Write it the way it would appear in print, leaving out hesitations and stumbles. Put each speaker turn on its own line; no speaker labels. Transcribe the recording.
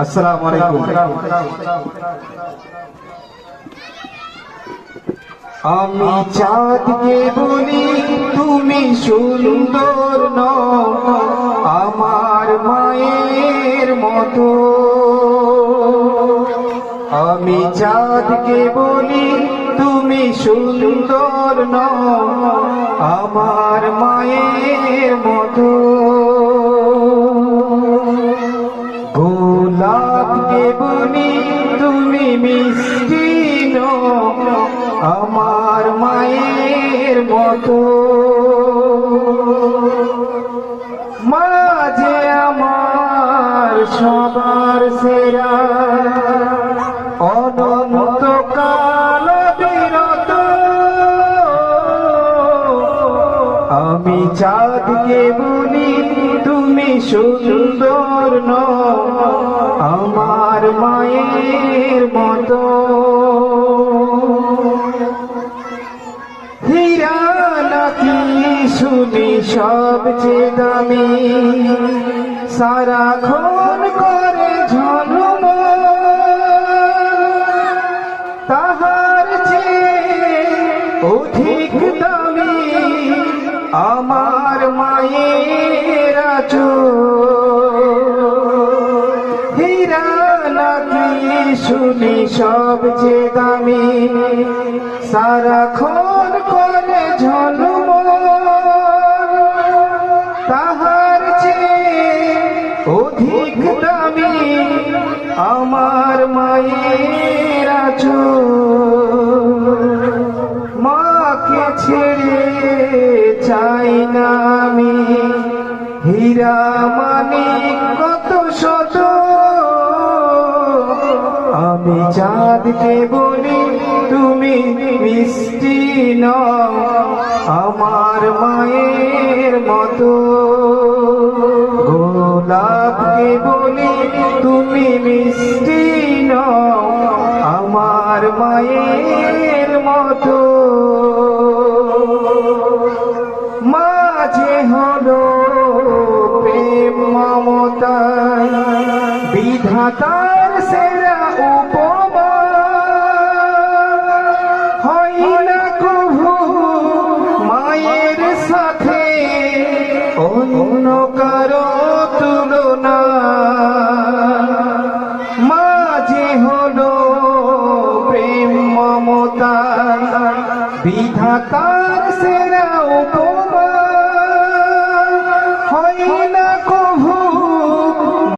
আসসালামু আলাইকুম। আমি চাঁদকে বলি তুমি সুন্দর নও আমার মায়ের মতো। আমি চাঁদকে বলি তুমি সুন্দর নও আমার মায়ের মতো। গোলাপকে বলি তুমি মিষ্টি নও আমার মায়ের মতো। মা যে আমার সবার সেরা অনন্তকাল বিরত। আমি চাঁদকে বলি তুমি সুন্দর নও আমার মায়ের মতো। হীরা নাকি শুনি সবচেয়ে দামি সারাক্ষণ করে ঝলমল, তাহার চেয়ে অধিক দামি আমার মায়ের আঁচল। হীরা নাকি শুনি সবচেয়ে দামি সারাক্ষণ করে ঝলমল, তাহার চেয়ে অধিক দামি আমার মায়ের আঁচল। মাকে ছেড়ে চাই না আমি হীরা মানিক কত শত। আমি চাঁদকে বলি তুমি মিষ্টি নও আমার মায়ের মতো। গোলাপকে বলি তুমি মিষ্টি নও আমার মায়ের মতো। মা যে হলো প্রেম মমতা বিধাতার সেরা উপমা। হয় না কভু মায়ের সাথে অন্য কারো তুলনা। মা যে হলো প্রেম মমতা বিধাতা